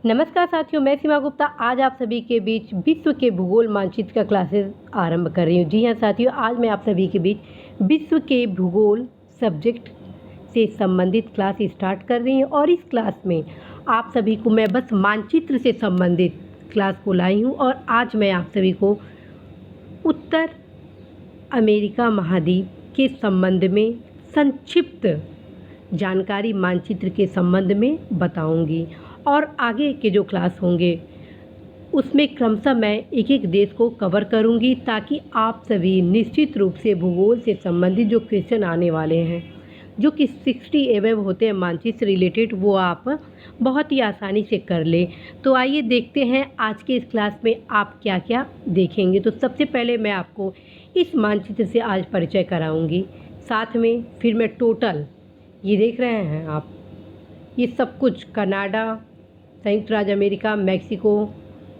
नमस्कार साथियों, मैं सीमा गुप्ता आज आप सभी के बीच विश्व के भूगोल मानचित्र का क्लासेस आरंभ कर रही हूँ। जी हाँ साथियों, आज मैं आप सभी के बीच विश्व के भूगोल सब्जेक्ट से संबंधित क्लास स्टार्ट कर रही हूँ और इस क्लास में आप सभी को मैं बस मानचित्र से संबंधित क्लास को लाई हूँ। और आज मैं आप सभी को उत्तर अमेरिका महाद्वीप के संबंध में संक्षिप्त जानकारी मानचित्र के संबंध में बताऊंगी और आगे के जो क्लास होंगे उसमें क्रमशः मैं एक एक देश को कवर करूंगी ताकि आप सभी निश्चित रूप से भूगोल से संबंधित जो क्वेश्चन आने वाले हैं जो कि 60 एवं होते हैं मानचित्र रिलेटेड, वो आप बहुत ही आसानी से कर ले। तो आइए देखते हैं आज के इस क्लास में आप क्या क्या देखेंगे। तो सबसे पहले मैं आपको इस मानचित्र से आज परिचय कराऊंगी, साथ में फिर मैं टोटल ये देख रहे हैं आप, ये सब कुछ कनाडा, संयुक्त राज्य अमेरिका, मैक्सिको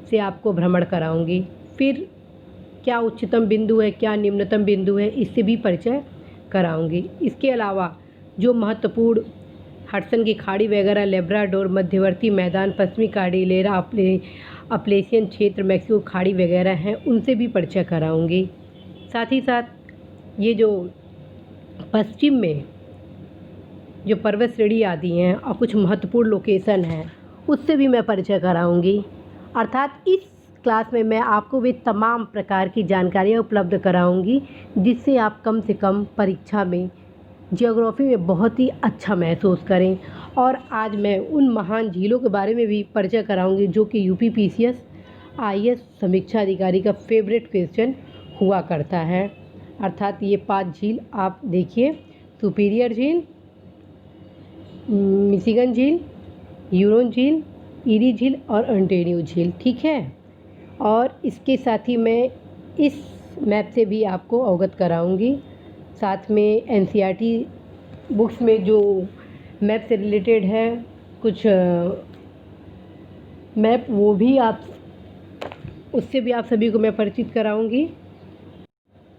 से आपको भ्रमण कराऊंगी। फिर क्या उच्चतम बिंदु है, क्या निम्नतम बिंदु है, इससे भी परिचय कराऊंगी। इसके अलावा जो महत्वपूर्ण हडसन की खाड़ी वगैरह, लेब्राडोर, मध्यवर्ती मैदान, पश्चिमी कार्डिलेरा, अपलेशियन क्षेत्र, मैक्सिको खाड़ी वगैरह हैं, उनसे भी परिचय कराऊंगी। साथ ही साथ ये जो पश्चिम में जो पर्वत श्रेणी आदि हैं और कुछ महत्वपूर्ण लोकेशन हैं उससे भी मैं परिचय कराऊंगी। अर्थात इस क्लास में मैं आपको वे तमाम प्रकार की जानकारियाँ उपलब्ध कराऊंगी जिससे आप कम से कम परीक्षा में ज्योग्राफी में बहुत ही अच्छा महसूस करें। और आज मैं उन महान झीलों के बारे में भी परिचय कराऊंगी जो कि यूपीपीसीएस आईएएस समीक्षा अधिकारी का फेवरेट क्वेश्चन हुआ करता है। अर्थात ये 5 झील आप देखिए, सुपीरियर झील, मिशिगन झील, ह्यूरॉन झील, ईरी झील और ओंटारियो झील, ठीक है। और इसके साथ ही मैं इस मैप से भी आपको अवगत कराऊंगी। साथ में एनसीईआरटी बुक्स में जो मैप से रिलेटेड है कुछ मैप, वो भी आप उससे भी आप सभी को मैं परिचित कराऊंगी।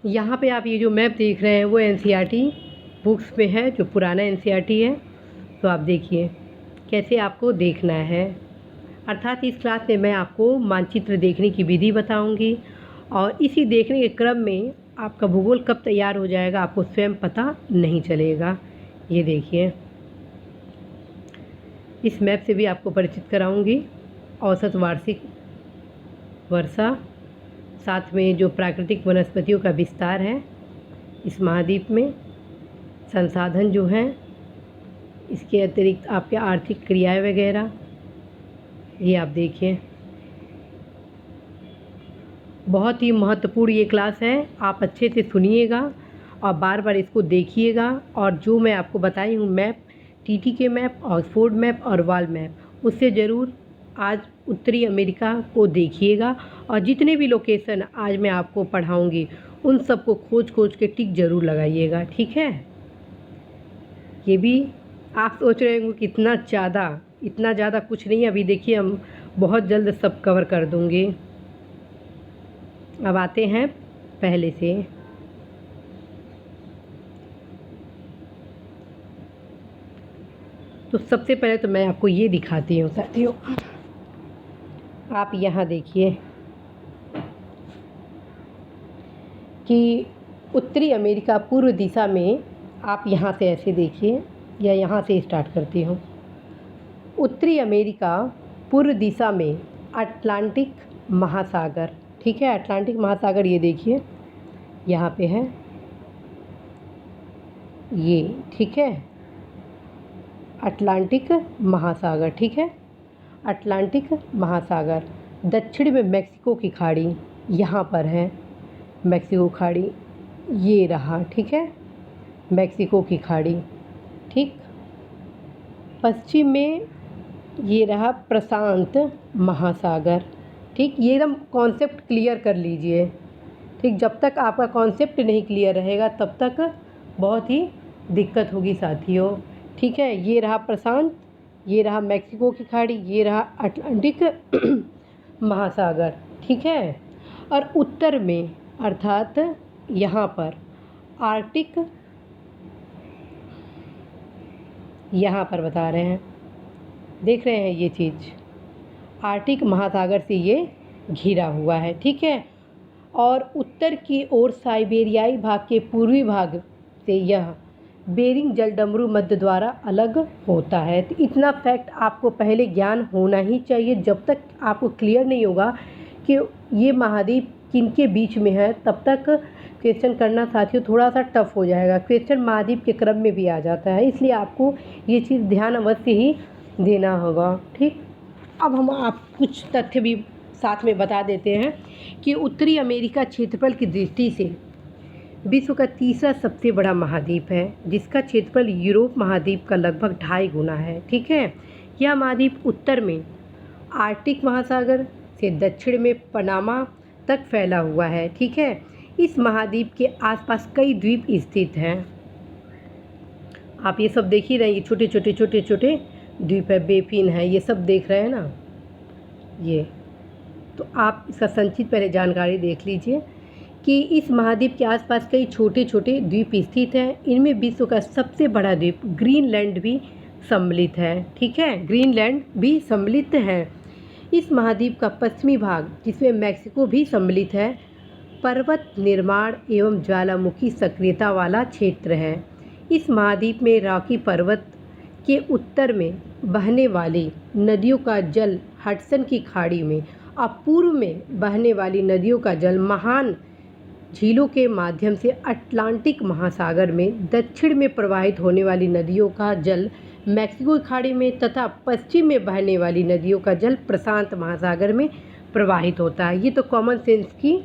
यहाँ पे आप ये जो मैप देख रहे हैं वो एनसीईआरटी बुक्स में है, जो पुराना एनसीईआरटी है। तो आप देखिए कैसे आपको देखना है। अर्थात इस क्लास में मैं आपको मानचित्र देखने की विधि बताऊंगी और इसी देखने के क्रम में आपका भूगोल कब तैयार हो जाएगा आपको स्वयं पता नहीं चलेगा। ये देखिए, इस मैप से भी आपको परिचित कराऊंगी। औसत वार्षिक वर्षा, साथ में जो प्राकृतिक वनस्पतियों का विस्तार है इस महाद्वीप में, संसाधन जो हैं, इसके अतिरिक्त आपके आर्थिक क्रियाएं वगैरह, ये आप देखिए। बहुत ही महत्वपूर्ण ये क्लास है, आप अच्छे से सुनिएगा और बार बार इसको देखिएगा। और जो मैं आपको बताई हूँ मैप, टीटी के मैप, ऑक्सफोर्ड मैप और वाल मैप, उससे ज़रूर आज उत्तरी अमेरिका को देखिएगा। और जितने भी लोकेशन आज मैं आपको पढ़ाऊँगी उन सबको खोज के टिक ज़रूर लगाइएगा, ठीक है। ये भी आप सोच रहे होंगे कि इतना ज़्यादा कुछ नहीं है। अभी देखिए हम बहुत जल्द सब कवर कर दूँगी। अब आते हैं पहले से। तो सबसे पहले तो मैं आपको ये दिखाती हूँ साथियों, आप यहाँ देखिए कि उत्तरी अमेरिका पूर्व दिशा में, आप यहाँ से ऐसे देखिए या यहाँ से स्टार्ट करती हूँ। उत्तरी अमेरिका पूर्व दिशा में अटलांटिक महासागर, ठीक है। अटलांटिक महासागर ये देखिए यहाँ पे है ये, ठीक है, अटलांटिक महासागर, ठीक है। अटलांटिक महासागर दक्षिण में मैक्सिको की खाड़ी यहाँ पर है, मैक्सिको खाड़ी ये रहा, ठीक है, मैक्सिको की खाड़ी, ठीक। पश्चिम में ये रहा प्रशांत महासागर, ठीक। ये एकदम कॉन्सेप्ट क्लियर कर लीजिए, ठीक। जब तक आपका कॉन्सेप्ट नहीं क्लियर रहेगा तब तक बहुत ही दिक्कत होगी साथियों, ठीक है। ये रहा प्रशांत, ये रहा मैक्सिको की खाड़ी, ये रहा अटलांटिक महासागर, ठीक है। और उत्तर में अर्थात यहाँ पर आर्कटिक, यहाँ पर बता रहे हैं, देख रहे हैं ये चीज़, आर्कटिक महासागर से ये घिरा हुआ है, ठीक है। और उत्तर की ओर साइबेरियाई भाग के पूर्वी भाग से यह बेरिंग जलडमरू मध्य द्वारा अलग होता है। तो इतना फैक्ट आपको पहले ज्ञान होना ही चाहिए। जब तक आपको क्लियर नहीं होगा कि ये महाद्वीप किनके बीच में है, तब तक क्वेश्चन करना साथियों थोड़ा सा टफ हो जाएगा। क्वेश्चन महाद्वीप के क्रम में भी आ जाता है, इसलिए आपको ये चीज़ ध्यान अवश्य ही देना होगा, ठीक। अब हम आप कुछ तथ्य भी साथ में बता देते हैं कि उत्तरी अमेरिका क्षेत्रफल की दृष्टि से विश्व का तीसरा सबसे बड़ा महाद्वीप है, जिसका क्षेत्रफल यूरोप महाद्वीप का लगभग 2.5 गुना है, ठीक है। यह महाद्वीप उत्तर में आर्कटिक महासागर से दक्षिण में पनामा तक फैला हुआ है, ठीक है। इस महाद्वीप के आसपास कई द्वीप स्थित हैं। आप ये सब देख ही रहे हैं, ये छोटे छोटे छोटे छोटे द्वीप है, बेफिन है, ये सब देख रहे हैं ना ये। तो आप इसका संक्षिप्त पहले जानकारी देख लीजिए कि इस महाद्वीप के आसपास कई छोटे छोटे द्वीप स्थित हैं। इनमें विश्व का सबसे बड़ा द्वीप ग्रीनलैंड भी सम्मिलित है, ठीक है। ग्रीनलैंड भी सम्मिलित है। इस महाद्वीप का पश्चिमी भाग, जिसमें मैक्सिको भी सम्मिलित है, पर्वत निर्माण एवं ज्वालामुखी सक्रियता वाला क्षेत्र है। इस महाद्वीप में रॉकी पर्वत के उत्तर में बहने वाली नदियों का जल हडसन की खाड़ी में और पूर्व में बहने वाली नदियों का जल महान झीलों के माध्यम से अटलांटिक महासागर में, दक्षिण में प्रवाहित होने वाली नदियों का जल मैक्सिको की खाड़ी में तथा पश्चिम में बहने वाली नदियों का जल प्रशांत महासागर में प्रवाहित होता है। ये तो कॉमन सेंस की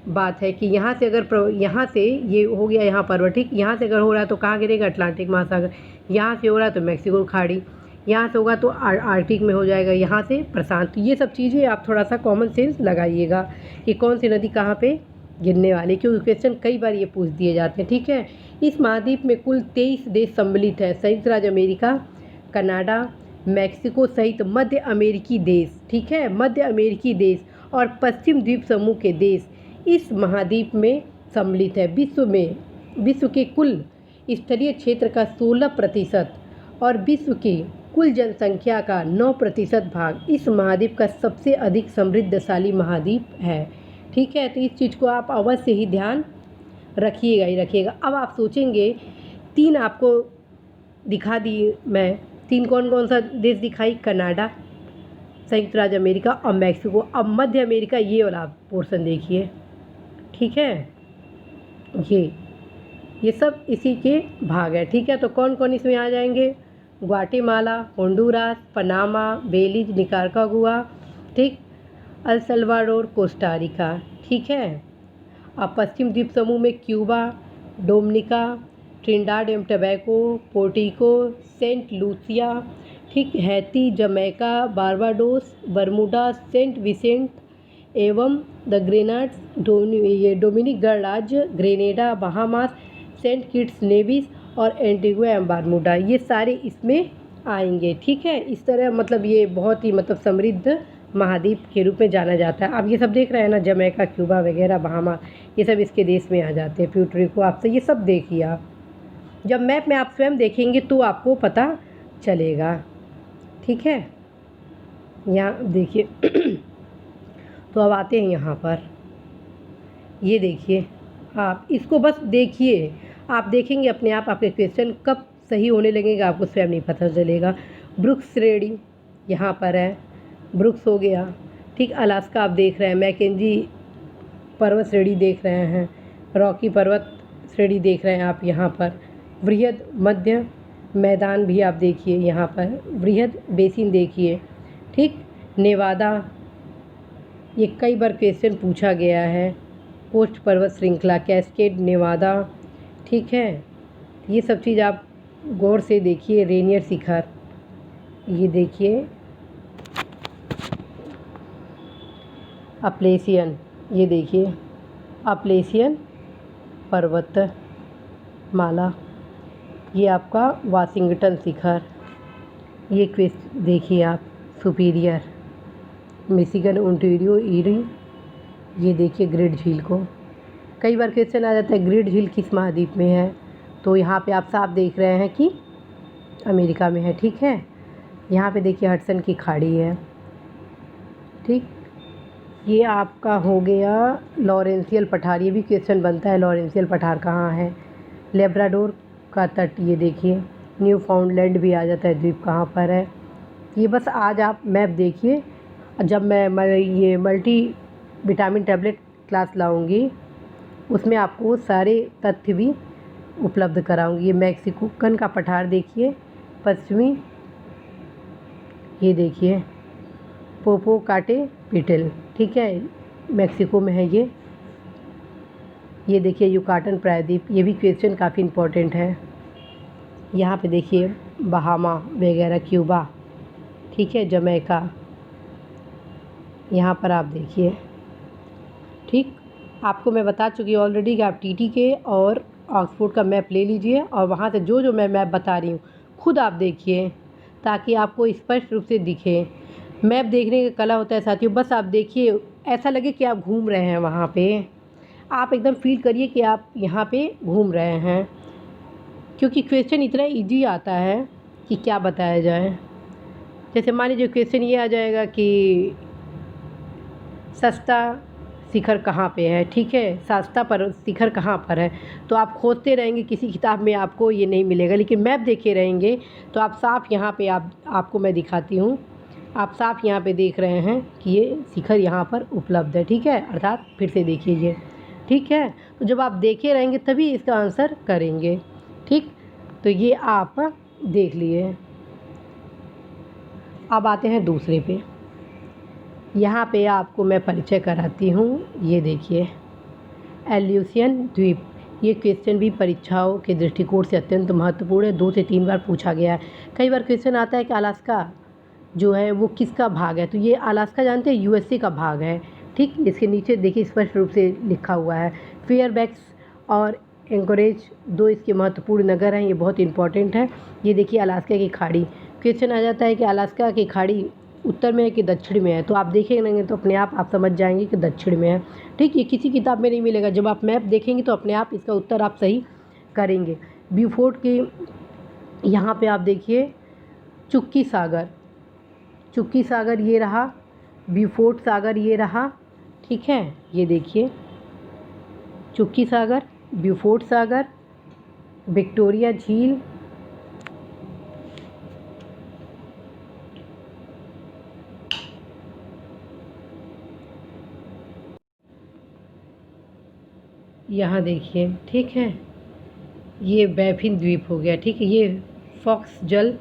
बात है कि यहाँ से अगर यहाँ से ये हो गया यहाँ पर्वत, ठीक, यहाँ से अगर हो रहा है तो कहाँ गिरेगा, अटलांटिक महासागर। यहाँ से हो रहा है तो मैक्सिको खाड़ी, यहाँ से होगा तो आर्कटिक में हो जाएगा, यहाँ से प्रशांत। ये सब चीज़ें आप थोड़ा सा कॉमन सेंस लगाइएगा कि कौन सी नदी कहाँ पे गिरने वाली, क्योंकि क्वेश्चन कई बार ये पूछ दिए जाते हैं, ठीक है। इस महाद्वीप में कुल 23 देश सम्मिलित हैं। संयुक्त राज्य अमेरिका, कनाडा, मैक्सिको सहित मध्य अमेरिकी देश, ठीक है, मध्य अमेरिकी देश और पश्चिम द्वीप समूह के देश इस महाद्वीप में सम्मिलित है। विश्व के कुल स्थलीय क्षेत्र का 16% और विश्व की कुल जनसंख्या का 9% भाग इस महाद्वीप का सबसे अधिक समृद्धशाली महाद्वीप है, ठीक है। तो इस चीज़ को आप अवश्य ही ध्यान रखिएगा ही रखिएगा। अब आप सोचेंगे 3 आपको दिखा दिए मैं, 3 कौन कौन सा देश दिखाई, कनाडा, संयुक्त राज्य अमेरिका और मैक्सिको। अब मध्य अमेरिका ये वाला पोर्शन देखिए, ठीक है, ये सब इसी के भाग है, ठीक है। तो कौन कौन इसमें आ जाएंगे, ग्वाटेमाला, होंडुरास, पनामा, बेलीज, निकारागुआ, ठीक, अल सल्वाडोर, कोस्टा रिका, ठीक है। अब पश्चिम द्वीप समूह में क्यूबा, डोमिनिका, ट्रिनिडाड एवं टोबैगो, पोर्टिको, सेंट लूसिया, ठीक, Haiti, Jamaica, Barbados, Bermuda, Saint Vincent एवं द ग्रेनाड्स, डोमिनिक गणराज्य, Grenada, Bahamas, Saint Kitts Nevis और एंटीगुआ एवं बारमूडा, ये सारे इसमें आएंगे, ठीक है। इस तरह मतलब ये बहुत ही मतलब समृद्ध महाद्वीप के रूप में जाना जाता है। आप ये सब देख रहे हैं ना, जमैका, क्यूबा वगैरह, बहामा, ये सब इसके देश में आ जाते हैं। प्यूर्टोरिको, आपसे ये सब देखिए आप, जब मैप में आप स्वयं देखेंगे तो आपको पता चलेगा, ठीक है। यहाँ देखिए तो अब आते हैं यहाँ पर, ये देखिए, आप इसको बस देखिए, आप देखेंगे अपने आप आपके क्वेश्चन कब सही होने लगेगा आपको स्वयं नहीं पता चलेगा। ब्रुक्स श्रेणी यहाँ पर है, ब्रुक्स हो गया, ठीक, अलास्का आप देख रहे हैं, मैकेंजी पर्वत श्रेणी देख रहे हैं, रॉकी पर्वत श्रेणी देख रहे हैं आप यहाँ पर, वृहद मध्य मैदान भी आप देखिए यहाँ पर, वृहद बेसिन देखिए, ठीक, नेवादा, ये कई बार क्वेश्चन पूछा गया है, कोस्ट पर्वत श्रृंखला, कैस्केड, नेवादा, ठीक है। ये सब चीज़ आप गौर से देखिए। रेनियर शिखर, ये देखिए, अपलेशियन, ये देखिए अपलेशियन पर्वत माला, ये आपका वाशिंगटन शिखर, ये क्वेश्चन देखिए आप, सुपीरियर, मिशिगन, ओंटारियो, ईरी, ये देखिए ग्रेट झील को। कई बार क्वेश्चन आ जाता है ग्रेट झील किस महाद्वीप में है, तो यहाँ पे आप साफ देख रहे हैं कि अमेरिका में है, ठीक है। यहाँ पे देखिए हडसन की खाड़ी है, ठीक, ये आपका हो गया लॉरेंशियल पठार। ये भी क्वेश्चन बनता है, लॉरेंशियल पठार कहाँ है। लेब्राडोर का तट ये देखिए, न्यू फाउंडलैंड भी आ जाता है, द्वीप कहाँ पर है। ये बस आज आप मैप देखिए, जब मैं ये मल्टी विटामिन टैबलेट क्लास लाऊंगी उसमें आपको सारे तथ्य भी उपलब्ध कराऊंगी। ये मैक्सिकोन का पठार देखिए, पश्चिमी, ये देखिए पोपोकाटेपिटल, ठीक है, मैक्सिको में है ये। ये देखिए युकाटन प्रायद्वीप, ये भी क्वेश्चन काफ़ी इम्पोर्टेंट है। यहाँ पे देखिए बहामा वगैरह, क्यूबा, ठीक है, जमैका, यहाँ पर आप देखिए। ठीक, आपको मैं बता चुकी हूँ ऑलरेडी कि आप टीटी के और ऑक्सफोर्ड का मैप ले लीजिए और वहाँ से जो जो मैं मैप बता रही हूँ खुद आप देखिए, ताकि आपको स्पष्ट रूप से दिखे। मैप देखने का कला होता है साथियों, बस आप देखिए, ऐसा लगे कि आप घूम रहे हैं वहाँ पे, आप एकदम फील करिए कि आप यहाँ पे घूम रहे हैं, क्योंकि क्वेश्चन इतना इजी आता है कि क्या बताया जाए। जैसे मान लीजिए क्वेश्चन ये आ जाएगा कि सस्ता शिखर कहाँ पे है, ठीक है, सस्ता पर शिखर कहाँ पर है, तो आप खोजते रहेंगे, किसी किताब में आपको ये नहीं मिलेगा, लेकिन मैप देखे रहेंगे तो आप साफ यहाँ पे आपको मैं दिखाती हूँ, आप साफ यहाँ पे देख रहे हैं कि ये शिखर यहाँ पर उपलब्ध है, ठीक है, अर्थात फिर से देखिए ये, ठीक है। तो जब आप देखे रहेंगे तभी इसका आंसर करेंगे, ठीक। तो ये आप देख लिए। अब आते हैं दूसरे पे। यहाँ पे आपको मैं परिचय कराती हूँ। ये देखिए एल्यूसियन द्वीप, ये क्वेश्चन भी परीक्षाओं के दृष्टिकोण से अत्यंत महत्वपूर्ण है, 2 से 3 बार पूछा गया है। कई बार क्वेश्चन आता है कि अलास्का जो है वो किसका भाग है, तो ये अलास्का जानते हैं यूएसए का भाग है, ठीक। इसके नीचे देखिए स्पष्ट रूप से लिखा हुआ है। फेयरबैक्स और एंकोरेज 2 इसके महत्वपूर्ण नगर हैं, ये बहुत इंपॉर्टेंट है। ये देखिए अलास्का की खाड़ी, क्वेश्चन आ जाता है कि अलास्का की खाड़ी उत्तर में है कि दक्षिण में है, तो आप देखेंगे तो अपने आप समझ जाएंगे कि दक्षिण में है, ठीक। ये किसी किताब में नहीं मिलेगा, जब आप मैप देखेंगे तो अपने आप इसका उत्तर आप सही करेंगे। ब्यूफोर्ट की यहाँ पे आप देखिए चुक्की सागर, चुक्की सागर ये रहा, ब्यूफोर्ट सागर ये रहा, ठीक है। ये देखिए चुक्की सागर, ब्यूफोर्ट सागर, विक्टोरिया झील, यहाँ देखिए, ठीक है, ये बैफिन द्वीप हो गया, ठीक है। ये फॉक्स जल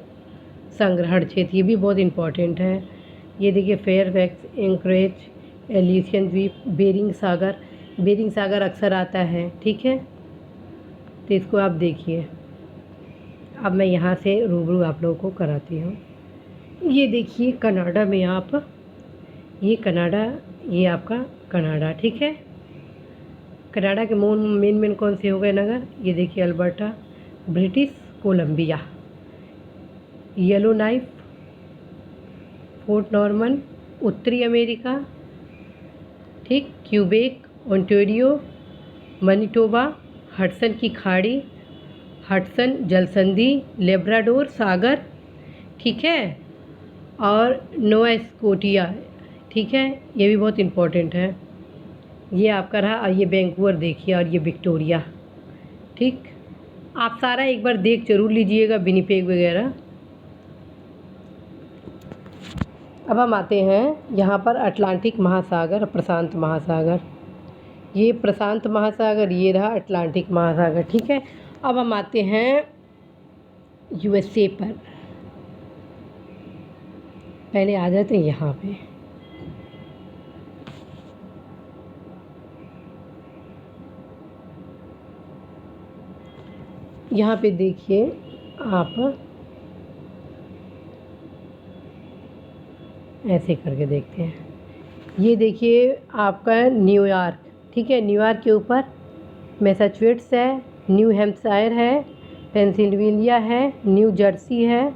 संग्रहण क्षेत्र, ये भी बहुत इम्पोर्टेंट है। ये देखिए फेयरबैक्स, एंकरेज, एलिसियन द्वीप, बेरिंग सागर, बेरिंग सागर अक्सर आता है, ठीक है, तो इसको आप देखिए। अब मैं यहाँ से रूबरू आप लोगों को कराती हूँ। ये देखिए कनाडा में आप, ये कनाडा, ये आपका कनाडा, ठीक है। कनाडा के मेन कौन से हो गए नगर, ये देखिए Alberta, British Columbia, yellow knife, fort Norman, उत्तरी अमेरिका, ठीक, क्यूबेक, ओंटारियो, मैनिटोबा, हडसन की खाड़ी, हडसन जलसंधि, लेब्राडोर सागर, ठीक है, और नोवा स्कोटिया, ठीक है, ये भी बहुत इम्पोर्टेंट है। ये आपका रहा, और ये वैंकूवर देखिए, और ये विक्टोरिया, ठीक। आप सारा एक बार देख जरूर लीजिएगा, विनिपेग वगैरह। अब हम आते हैं यहाँ पर अटलांटिक महासागर, प्रशांत महासागर, ये प्रशांत महासागर, ये रहा अटलांटिक महासागर, ठीक है। अब हम आते हैं यूएसए पर, पहले आ जाते हैं यहाँ पे। यहाँ पे देखिए आप ऐसे करके देखते हैं। ये देखिए आपका न्यूयॉर्क, ठीक है, न्यूयॉर्क के ऊपर मैसाचुसेट्स है, न्यू हैम्पशायर है, पेंसिल्वेनिया है, न्यू जर्सी है,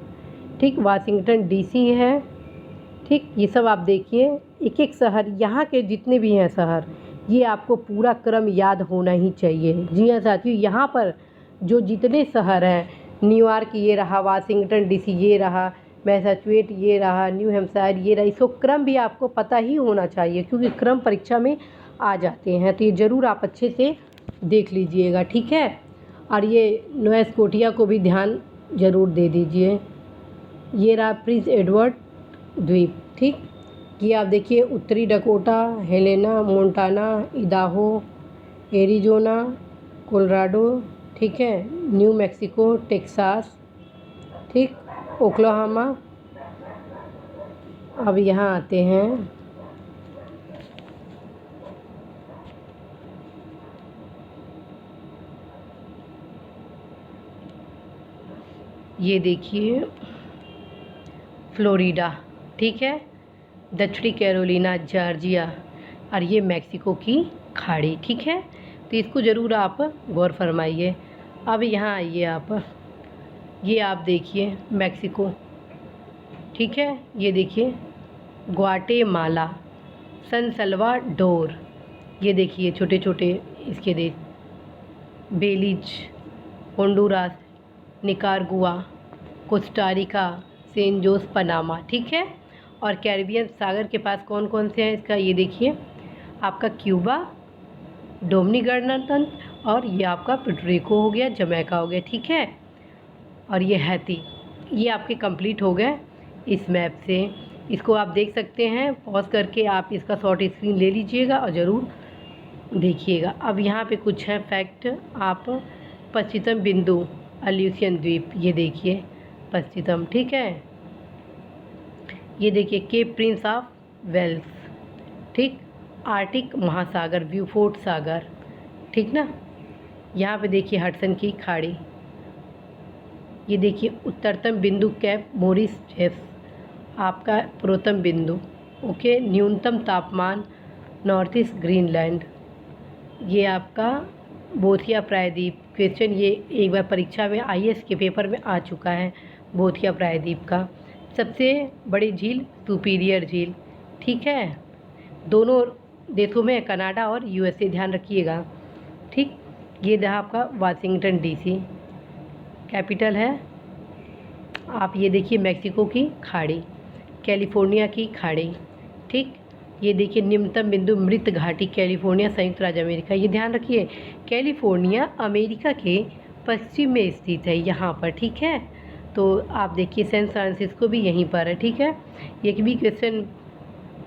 ठीक, वाशिंगटन डीसी है, ठीक। ये सब आप देखिए, एक एक शहर, यहाँ के जितने भी हैं शहर, ये आपको पूरा क्रम याद होना ही चाहिए। जी हाँ साथियों, यहाँ पर जो जितने शहर हैं, न्यूयॉर्क ये रहा, वाशिंगटन डीसी ये रहा, मैसाचुसेट्स ये रहा, न्यू हैम्पशायर ये रहा। इसको क्रम भी आपको पता ही होना चाहिए क्योंकि क्रम परीक्षा में आ जाते हैं, तो ये ज़रूर आप अच्छे से देख लीजिएगा, ठीक है। और ये नोवा स्कोटिया को भी ध्यान ज़रूर दे दीजिए। ये रहा प्रिंस एडवर्ड द्वीप, ठीक। ये आप देखिए उत्तरी Dakota, Helena, Montana, इदाहो, Arizona, Colorado, ठीक है, न्यू मैक्सिको, टेक्सास, ठीक, ओक्लाहोमा। अब यहाँ आते हैं ये देखिए फ्लोरिडा, ठीक है, दक्षिणी कैरोलिना, जॉर्जिया, और ये मैक्सिको की खाड़ी, ठीक है। तो इसको ज़रूर आप गौर फरमाइए। अब यहाँ आइए आप, ये आप देखिए मैक्सिको, ठीक है, ये देखिए ग्वाटेमाला, सन सल्वाडोर, ये देखिए छोटे छोटे इसके देश, बेलीज, होंडुरास, निकारागुआ, कोस्टारिका, सेंट जोस, पनामा, ठीक है। और कैरिबियन सागर के पास कौन कौन से हैं इसका ये देखिए, आपका क्यूबा, डोमिनिकन गणतंत्र, और ये आपका पुर्टो हो गया, जमैका हो गया, ठीक है। और ये हैती। ये आपके कंप्लीट हो गए इस मैप से। इसको आप देख सकते हैं, पॉज करके आप इसका शॉर्ट स्क्रीन ले लीजिएगा और ज़रूर देखिएगा। अब यहाँ पे कुछ है फैक्ट, आप पश्चिम बिंदु अल्यूशियन द्वीप, ये देखिए पश्चिम, ठीक है। ये देखिए केप प्रिंस ऑफ वेल्स, ठीक, आर्टिक महासागर, ब्यूफोर्ट सागर, ठीक ना। यहाँ पे देखिए हडसन की खाड़ी, ये देखिए उत्तरतम बिंदु कैप मोरिस जेफ्स, आपका पूर्वतम बिंदु, ओके। न्यूनतम तापमान नॉर्थ ईस्ट ग्रीनलैंड, ये आपका बोथिया प्रायद्वीप। क्वेश्चन ये एक बार परीक्षा में आईएएस के पेपर में आ चुका है, बोथिया प्रायद्वीप का। सबसे बड़ी झील सुपीरियर झील, ठीक है। दोनों देशों में कनाडा और यूएसए, ध्यान रखिएगा, ठीक। ये रहा आपका वाशिंगटन डीसी, कैपिटल है। आप ये देखिए मैक्सिको की खाड़ी, कैलिफोर्निया की खाड़ी, ठीक। ये देखिए निम्नतम बिंदु मृत घाटी, कैलिफोर्निया, संयुक्त राज्य अमेरिका। ये ध्यान रखिए कैलिफोर्निया अमेरिका के पश्चिम में स्थित है, यहाँ पर, ठीक है। तो आप देखिए सैन फ्रांसिस्को भी यहीं पर है, ठीक है। ये भी क्वेश्चन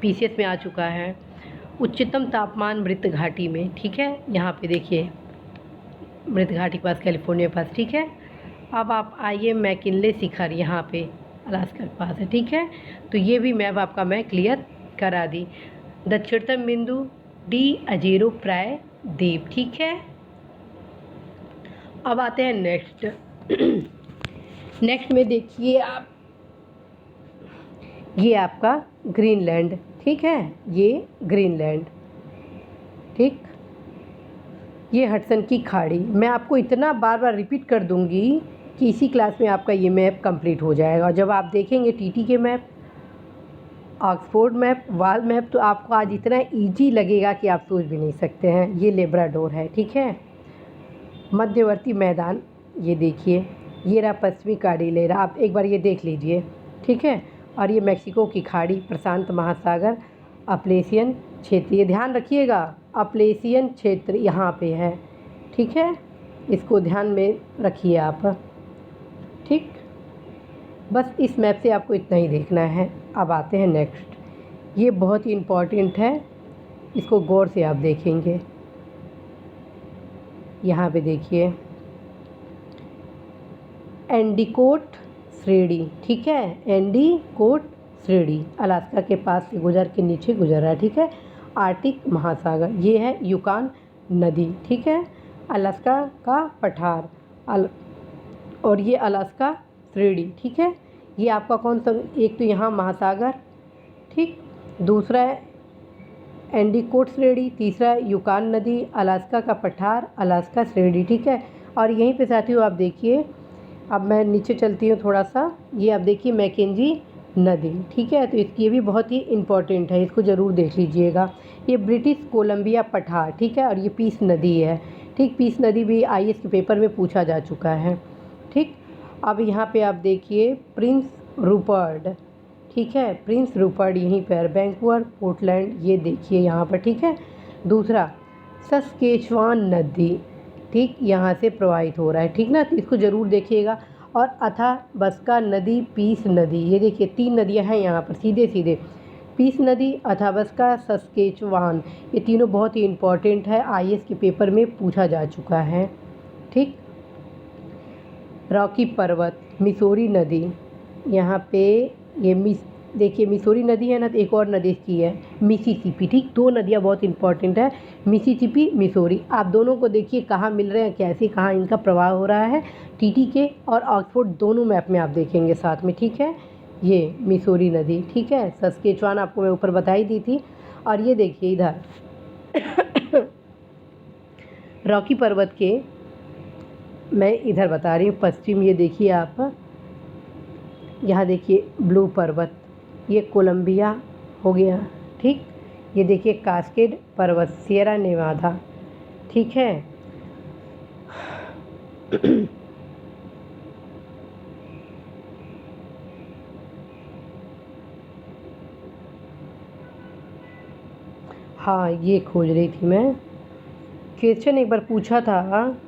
पीसीएस में आ चुका है। उच्चतम तापमान मृत घाटी में, ठीक है, यहाँ पे देखिए मृत घाटी के पास, कैलिफोर्निया के पास, ठीक है। अब आप आइए मैकिनले शिखर, यहाँ पे अलास्का के पास है, ठीक है। तो ये भी मैप आपका मैं क्लियर करा दी। दक्षिणतम बिंदु डी अजेरो प्रायद्वीप, ठीक है। अब आते हैं नेक्स्ट। नेक्स्ट में देखिए आप, ये आपका ग्रीनलैंड, ठीक है, ये ग्रीनलैंड, ठीक। ये हडसन की खाड़ी। मैं आपको इतना बार बार रिपीट कर दूंगी कि इसी क्लास में आपका ये मैप कंप्लीट हो जाएगा। जब आप देखेंगे टीटी के मैप, ऑक्सफोर्ड मैप, वाल मैप, तो आपको आज इतना इजी लगेगा कि आप सोच भी नहीं सकते हैं। ये लेब्राडोर है, ठीक है। मध्यवर्ती मैदान, ये देखिए, ये रहा पश्चिमी कार्डिलेरा, आप एक बार ये देख लीजिए, ठीक है। और ये मैक्सिको की खाड़ी, प्रशांत महासागर, अपलेशियन क्षेत्र, ये ध्यान रखिएगा अपलेशियन क्षेत्र यहाँ पे है, ठीक है। इसको ध्यान में रखिए आप, ठीक। बस इस मैप से आपको इतना ही देखना है। अब आते हैं नेक्स्ट, ये बहुत ही इम्पॉर्टेंट है, इसको गौर से आप देखेंगे। यहाँ पे देखिए एंडीकोट श्रेणी, ठीक है, एंडीकोट श्रेणी अलास्का के पास से गुजर के नीचे गुजर रहा है, ठीक है। आर्टिक महासागर, ये है यूकान नदी, ठीक है। अलास्का का पठार और ये अलास्का श्रेणी, ठीक है। ये आपका कौन सा, एक तो यहाँ महासागर, ठीक, दूसरा है एंडीकोट श्रेणी, तीसरा यूकान नदी, अलास्का का पठार, अलास्का श्रेणी, ठीक है। और यहीं पे साथियों आप देखिए, अब मैं नीचे चलती हूँ थोड़ा सा, ये आप देखिए मैकेंजी नदी, ठीक है। तो इसकी ये भी बहुत ही इम्पॉर्टेंट है, इसको ज़रूर देख लीजिएगा। ये ब्रिटिश कोलंबिया पठार, ठीक है। और ये पीस नदी है, ठीक, पीस नदी भी आईएएस के पेपर में पूछा जा चुका है, ठीक। अब यहाँ पे आप देखिए प्रिंस रूपर्ड, ठीक है, प्रिंस रूपर्ड यहीं पर, वैंकूवर, पोर्टलैंड, ये देखिए यहाँ पर, ठीक है। दूसरा सस्केचुआन नदी, ठीक, यहाँ से प्रवाहित हो रहा है, ठीक ना, तो इसको ज़रूर देखिएगा। और अथाबस्का नदी, पीस नदी, ये देखिए 3 नदियाँ हैं यहाँ पर सीधे सीधे, पीस नदी, अथाबस्का, सस्केचुआन, ये तीनों बहुत ही इम्पॉर्टेंट है, आईएएस के पेपर में पूछा जा चुका है, ठीक। रॉकी पर्वत, मिसौरी नदी, यहाँ पे ये देखिए मिसौरी नदी है ना, तो एक और नदी की है मिसिसिपी, ठीक, 2 नदियाँ बहुत इंपॉर्टेंट है, मिसिसिपी, मिसौरी। आप दोनों को देखिए कहाँ मिल रहे हैं, कैसे कहाँ इनका प्रवाह हो रहा है, टीटी के और ऑक्सफोर्ड दोनों मैप में आप देखेंगे साथ में, ठीक है। ये मिसौरी नदी, ठीक है, सस्केचुआन आपको मैं ऊपर बता ही दी थी। और ये देखिए इधर रॉकी पर्वत के मैं इधर बता रही हूँ पश्चिम, ये देखिए आप, यहाँ देखिए ब्लू पर्वत, ये कोलंबिया हो गया, ठीक। ये देखिए कास्केड पर्वत, सियरा नेवादा, ठीक है। हाँ, ये खोज रही थी मैं, क्वेश्चन एक बार पूछा था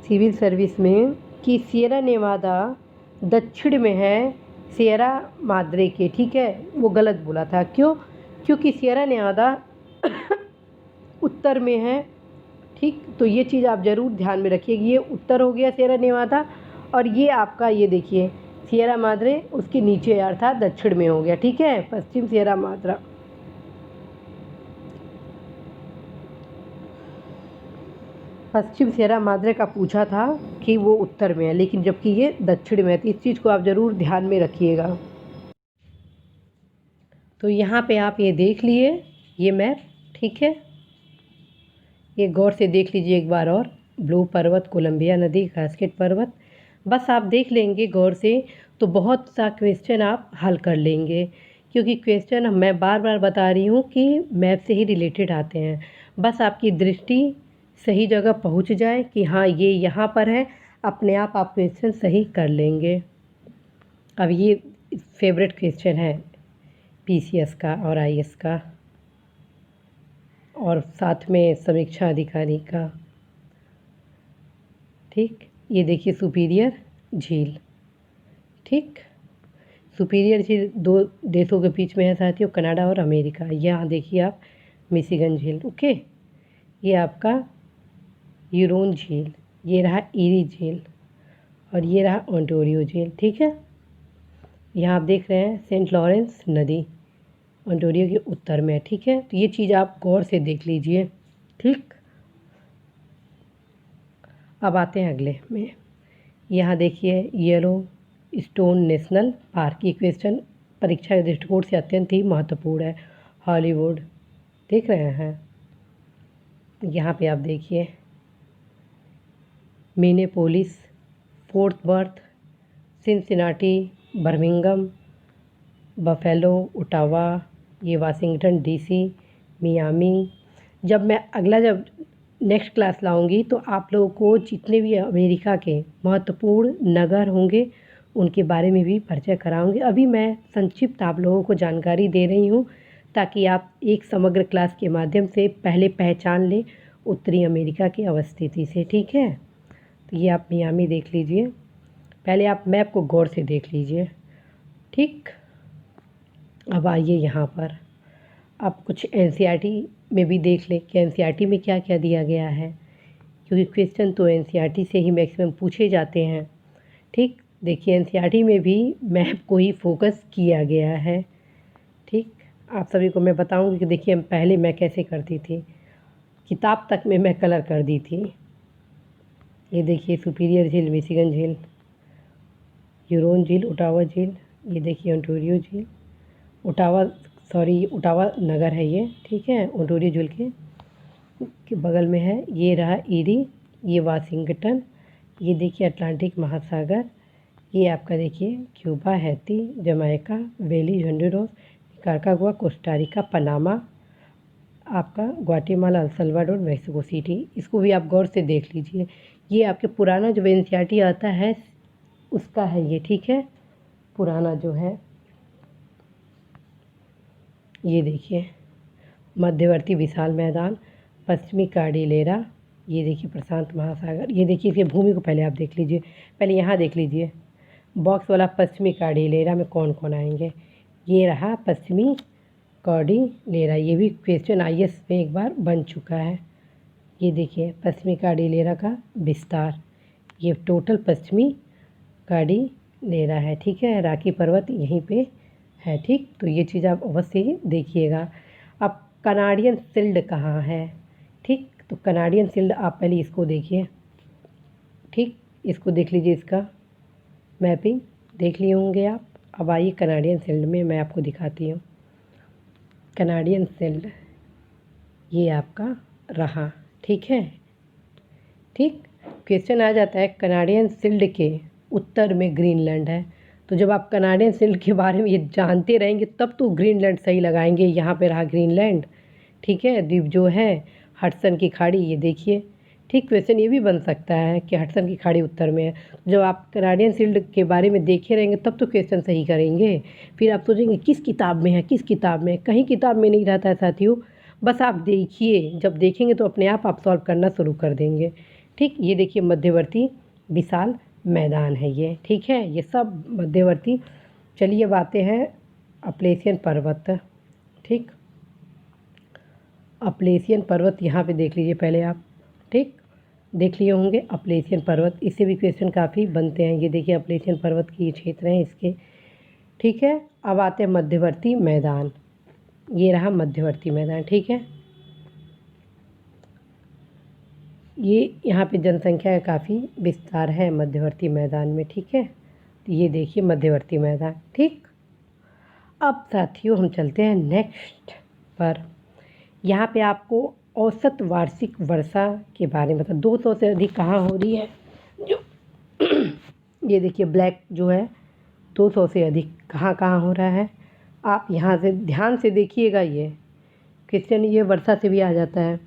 सिविल सर्विस में कि सियरा नेवादा दक्षिण में है सियरा माद्रे के, ठीक है, वो गलत बोला था, क्यों? क्योंकि सियरा नेवादा उत्तर में है, ठीक। तो ये चीज़ आप ज़रूर ध्यान में रखिएगा, ये उत्तर हो गया सियरा नेवादा, और ये आपका ये देखिए सियरा माद्रे उसके नीचे अर्थात दक्षिण में हो गया, ठीक है, पश्चिम सियरा माद्रा। पश्चिम सियरा माद्रे का पूछा था कि वो उत्तर में है, लेकिन जबकि ये दक्षिण में है, तो इस चीज़ को आप ज़रूर ध्यान में रखिएगा। तो यहाँ पे आप ये देख लिए ये मैप, ठीक है, ये गौर से देख लीजिए एक बार और, ब्लू पर्वत, कोलंबिया नदी, कास्केड पर्वत, बस आप देख लेंगे गौर से तो बहुत सा क्वेश्चन आप हल कर लेंगे, क्योंकि क्वेश्चन मैं बार बार बता रही हूँ कि मैप से ही रिलेटेड आते हैं, बस आपकी दृष्टि सही जगह पहुँच जाए कि हाँ ये यहाँ पर है, अपने आप क्वेश्चन सही कर लेंगे। अब ये फेवरेट क्वेश्चन है पीसीएस का और आईएएस का, और साथ में समीक्षा अधिकारी का, ठीक। ये देखिए सुपीरियर झील, ठीक, सुपीरियर झील 2 देशों के बीच में है साथियों, कनाडा और अमेरिका। यहाँ देखिए आप मिशिगन झील, ओके, ये आपका यूरोन झील, ये रहा ईरी झील, और ये रहा ओंटारियो झील, ठीक है। यहाँ आप देख रहे हैं सेंट लॉरेंस नदी ओंटारियो के उत्तर में, ठीक है। तो ये चीज़ आप गौर से देख लीजिए, ठीक। अब आते हैं अगले में, यहाँ देखिए येलो स्टोन नेशनल पार्क, ये क्वेश्चन परीक्षा के दृष्टिकोण से अत्यंत ही महत्वपूर्ण है, हॉलीवुड, देख रहे हैं। यहाँ पे आप देखिए Minneapolis, fort worth, Cincinnati, Birmingham, buffalo, Ottawa, ये वाशिंगटन डीसी, मियामी। जब नेक्स्ट क्लास लाऊंगी तो आप लोगों को जितने भी अमेरिका के महत्वपूर्ण नगर होंगे उनके बारे में भी परिचय कराऊंगी। अभी मैं संक्षिप्त आप लोगों को जानकारी दे रही हूँ ताकि आप एक समग्र क्लास के माध्यम से पहले पहचान लें उत्तरी अमेरिका की अवस्थिति से, ठीक है। तो ये आप मियामी देख लीजिए, पहले आप मैप को गौर से देख लीजिए, ठीक। अब आइए यहाँ पर आप कुछ एनसीईआरटी में भी देख लें कि एनसीईआरटी में क्या क्या दिया गया है, क्योंकि क्वेश्चन तो एनसीईआरटी से ही मैक्सिमम पूछे जाते हैं, ठीक। देखिए एनसीईआरटी में भी मैप को ही फोकस किया गया है, ठीक। आप सभी को मैं बताऊंगी कि देखिए पहले मैं कैसे करती थी, किताब तक में मैं कलर कर दी थी। ये देखिए सुपीरियर झील, मिशिगन झील, यूरोन झील, ओटावा झील, ये देखिए ओंटारियो झील, ओटावा नगर है ये, ठीक है, ओंटारियो झील के बगल में है। ये रहा ईरी, ये वाशिंगटन, ये देखिए अटलांटिक महासागर, ये आपका देखिए Cuba, Haiti, Jamaica, Belize, Honduras, Nicaragua, Costa Rica, Panama, आपका Guatemala, El Salvador, Mexico City. इसको भी आप गौर से देख लीजिए, ये आपके पुराना जो एनसीईआरटी आता है उसका है ये, ठीक है। पुराना जो है, ये देखिए मध्यवर्ती विशाल मैदान, पश्चिमी कार्डिलेरा, ये देखिए प्रशांत महासागर, ये देखिए इसके भूमि को पहले आप देख लीजिए, पहले यहाँ देख लीजिए बॉक्स वाला पश्चिमी कार्डिलेरा में कौन कौन आएंगे। ये रहा पश्चिमी कार्डिलेरा, ये भी क्वेश्चन आईएएस में एक बार बन चुका है। ये देखिए पश्चिमी कार्डिलेरा का विस्तार, ये टोटल पश्चिमी कार्डिलेरा है, ठीक है। राकी पर्वत यहीं पे है, ठीक। तो ये चीज़ आप अवश्य ही देखिएगा। अब कनाडियन शिल्ड कहाँ है, ठीक। तो कनाडियन शिल्ड आप पहले इसको देखिए, ठीक, इसको देख लीजिए, इसका मैपिंग देख लिए होंगे आप। अब आइए कनाडियन शिल्ड में मैं आपको दिखाती हूँ। कनाडियन शिल्ड ये आपका रहा, ठीक है, ठीक। क्वेश्चन आ जाता है कनाडियन शिल्ड के उत्तर में ग्रीनलैंड है, तो जब आप कनाडियन शिल्ड के बारे में ये जानते रहेंगे तब तो ग्रीनलैंड सही लगाएंगे। यहाँ पे रहा ग्रीनलैंड, ठीक है। द्वीप जो है हडसन की खाड़ी, ये देखिए, ठीक। क्वेश्चन ये भी बन सकता है कि हडसन की खाड़ी उत्तर में है। जब आप कनाडियन शिल्ड के बारे में देखे रहेंगे तब तो क्वेश्चन सही करेंगे। फिर आप सोचेंगे किस किताब में है, किस किताब में, कहीं किताब में नहीं रहता है साथियों। बस आप देखिए, जब देखेंगे तो अपने आप सॉल्व करना शुरू कर देंगे, ठीक। ये देखिए मध्यवर्ती विशाल मैदान है ये, ठीक है, ये सब मध्यवर्ती। चलिए अब आते हैं अपलेशियन पर्वत, ठीक। अपलेशियन पर्वत यहाँ पे देख लीजिए पहले आप, ठीक, देख लिए होंगे अपलेशियन पर्वत, इससे भी क्वेश्चन काफ़ी बनते हैं। ये देखिए अपलेशियन पर्वत की ये क्षेत्र हैं इसके, ठीक है। अब आते हैं मध्यवर्ती मैदान, ये रहा मध्यवर्ती मैदान, ठीक है। ये यहाँ पे जनसंख्या का काफ़ी विस्तार है मध्यवर्ती मैदान में, ठीक है। तो ये देखिए मध्यवर्ती मैदान, ठीक। अब साथियों हम चलते हैं नेक्स्ट पर। यहाँ पे आपको औसत वार्षिक वर्षा के बारे में 200 से अधिक कहाँ हो रही है, जो ये देखिए ब्लैक जो है 200 से अधिक कहाँ कहाँ हो रहा है। आप यहाँ से ध्यान से देखिएगा, ये क्वेश्चन ये वर्षा से भी आ जाता है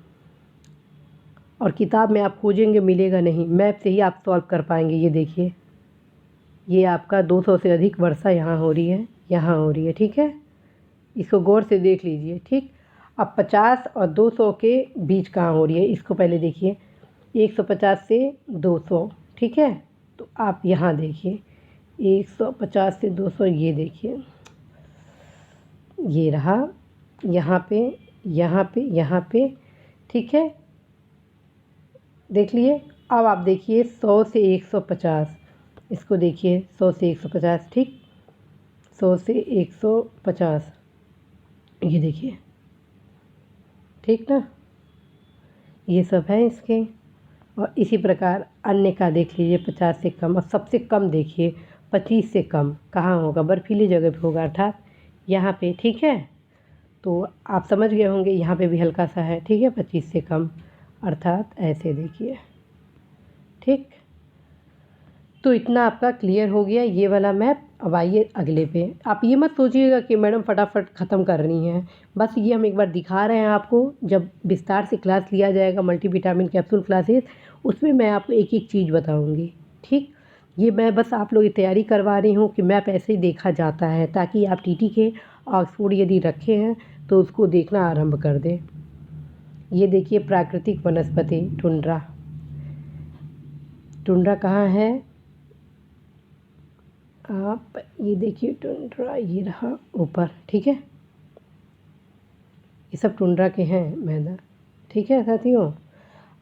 और किताब में आप खोजेंगे मिलेगा नहीं, मैप से ही आप सॉल्व कर पाएंगे। ये देखिए ये आपका 200 से अधिक वर्षा यहाँ हो रही है, यहाँ हो रही है, ठीक है। इसको गौर से देख लीजिए, ठीक। अब 50 और 200 के बीच कहाँ हो रही है, इसको पहले देखिए, 150 से 200, ठीक है। तो आप यहाँ देखिए 150 से 200, ये देखिए ये रहा यहाँ पे, यहाँ पे, यहाँ पे, ठीक है, देख लिए। अब आप देखिए 100 से 150, इसको देखिए 100 से 150, ठीक, 100 से 150, ये देखिए, ठीक ना, ये सब है इसके। और इसी प्रकार अन्य का देख लीजिए 50 से कम, और सबसे कम देखिए 25 से कम कहाँ होगा, बर्फीली जगह पे होगा, अर्थात यहाँ पे, ठीक है। तो आप समझ गए होंगे यहाँ पे भी हल्का सा है, ठीक है, 25 से कम, अर्थात ऐसे देखिए, ठीक। तो इतना आपका क्लियर हो गया ये वाला मैप। अब आइए अगले पे। आप ये मत सोचिएगा कि मैडम फटाफट ख़त्म कर रही हैं, बस ये हम एक बार दिखा रहे हैं आपको। जब विस्तार से क्लास लिया जाएगा मल्टीविटामिन कैप्सूल क्लासेस, उसमें मैं आपको एक एक चीज़ बताऊंगी, ठीक। ये मैं बस आप लोग की तैयारी करवा रही हूँ कि मैप ऐसे ही देखा जाता है, ताकि आप टीटी के ऑक्सफोर्ड यदि रखे हैं तो उसको देखना आरंभ कर दें। ये देखिए प्राकृतिक वनस्पति टुंड्रा, टुंड्रा कहाँ है, आप ये देखिए टुंड्रा, ये रहा ऊपर, ठीक है। ये सब टुंड्रा के हैं मैदान, ठीक है साथियों।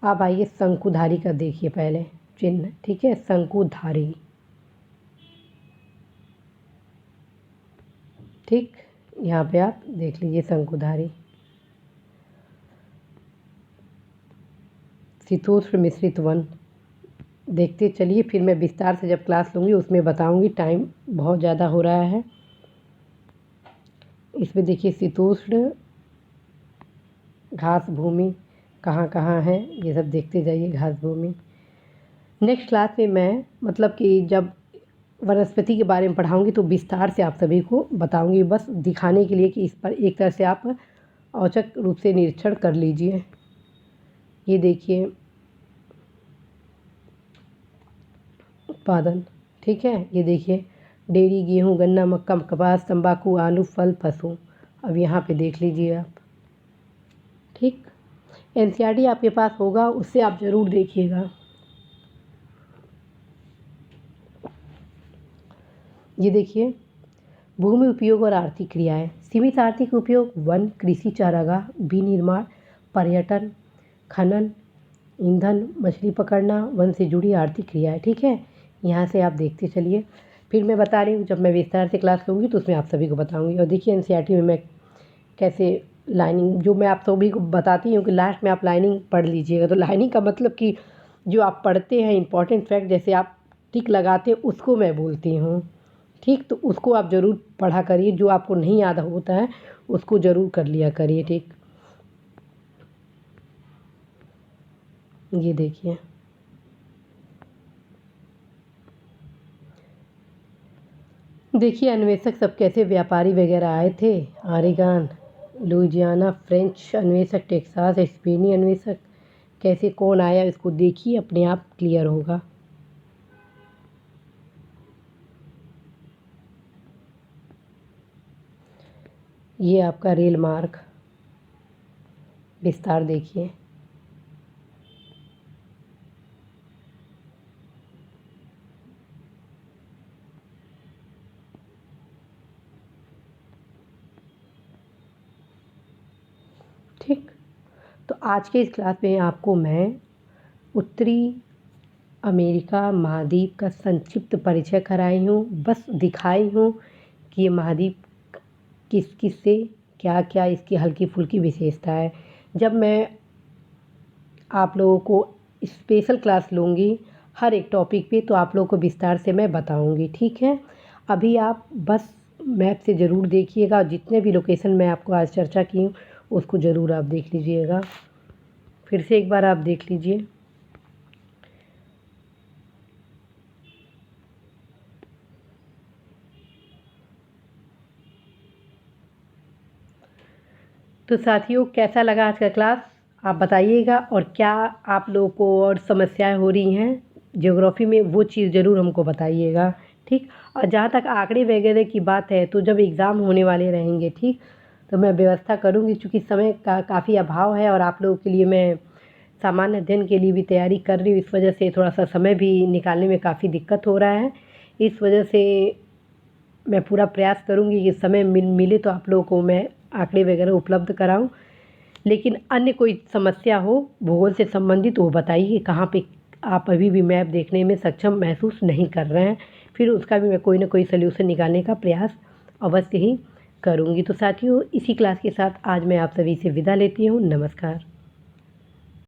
आप आइए शंकुधारी का देखिए पहले चिन्ह, ठीक है, शंकुधारी, ठीक। यहाँ पे आप देख लीजिए शंकुधारी। शीतोष्ण मिश्रित वन देखते चलिए, फिर मैं विस्तार से जब क्लास लूँगी उसमें बताऊँगी, टाइम बहुत ज़्यादा हो रहा है। इसमें देखिए शीतोष्ण घास भूमि कहाँ कहाँ है, ये सब देखते जाइए, घास भूमि। नेक्स्ट क्लास में मैं मतलब कि जब वनस्पति के बारे में पढ़ाऊँगी तो विस्तार से आप सभी को बताऊँगी, बस दिखाने के लिए कि इस पर एक तरह से आप औचक रूप से निरीक्षण कर लीजिए। ये देखिए उत्पादन, ठीक है, ये देखिए डेयरी, गेहूँ, गन्ना, मक्का, कपास, तंबाकू, आलू, फल, पशु। अब यहाँ पे देख लीजिए आप। ठीक, एनसीईआरटी आपके पास होगा, उससे आप ज़रूर देखिएगा। ये देखिए, भूमि उपयोग और आर्थिक क्रियाएं। सीमित आर्थिक उपयोग: वन, कृषि, चारागाह, विनिर्माण, पर्यटन, खनन, ईंधन, मछली पकड़ना, वन से जुड़ी आर्थिक क्रियाएं। ठीक है, यहाँ से आप देखते चलिए। फिर मैं बता रही हूँ, जब मैं विस्तार से क्लास लूँगी तो उसमें आप सभी को बताऊँगी। और देखिए एनसीईआरटी में मैं कैसे लाइनिंग, जो मैं आप सभी को बताती हूँ कि लास्ट में आप लाइनिंग पढ़ लीजिएगा। तो लाइनिंग का मतलब कि जो आप पढ़ते हैं इंपॉर्टेंट फैक्ट, जैसे आप टिक लगाते हैं, उसको मैं बोलती हूँ। ठीक, तो उसको आप ज़रूर पढ़ा करिए। जो आपको नहीं याद होता है उसको ज़रूर कर लिया करिए। ठीक, ये देखिए, देखिए अन्वेषक सब कैसे व्यापारी वगैरह आए थे। आरेगान, लुइजियाना, फ्रेंच अन्वेषक, टेक्सास, स्पेनी अन्वेषक, कैसे कौन आया इसको देखिए, अपने आप क्लियर होगा। ये आपका रेल मार्ग विस्तार देखिए। ठीक, तो आज के इस क्लास में आपको मैं उत्तरी अमेरिका महाद्वीप का संक्षिप्त परिचय कराई हूँ। बस दिखाई हूँ कि ये महाद्वीप किस किस से क्या क्या इसकी हल्की फुल्की विशेषता है। जब मैं आप लोगों को स्पेशल क्लास लूँगी हर एक टॉपिक पे, तो आप लोगों को विस्तार से मैं बताऊँगी। ठीक है, अभी आप बस मैप से ज़रूर देखिएगा। जितने भी लोकेशन मैं आपको आज चर्चा की हूँ उसको ज़रूर आप देख लीजिएगा। फिर से एक बार आप देख लीजिए। तो साथियों, कैसा लगा आज का क्लास आप बताइएगा। और क्या आप लोगों को और समस्याएं हो रही हैं ज्योग्राफी में, वो चीज़ ज़रूर हमको बताइएगा। ठीक, और जहाँ तक आंकड़े वगैरह की बात है, तो जब एग्ज़ाम होने वाले रहेंगे, ठीक, तो मैं व्यवस्था करूँगी। चूँकि समय का काफ़ी अभाव है और आप लोगों के लिए मैं सामान्य अध्ययन के लिए भी तैयारी कर रही हूँ, इस वजह से थोड़ा सा समय भी निकालने में काफ़ी दिक्कत हो रहा है। इस वजह से मैं पूरा प्रयास करूँगी कि समय मिले तो आप लोगों को मैं आंकड़े वगैरह उपलब्ध कराऊँ। लेकिन अन्य कोई समस्या हो भूगोल से संबंधित, वो बताइए कि कहाँ पे आप अभी भी मैप देखने में सक्षम महसूस नहीं कर रहे हैं। फिर उसका भी मैं कोई ना कोई सल्यूशन निकालने का प्रयास अवश्य ही करूँगी। तो साथियों, इसी क्लास के साथ आज मैं आप सभी से विदा लेती हूँ। नमस्कार।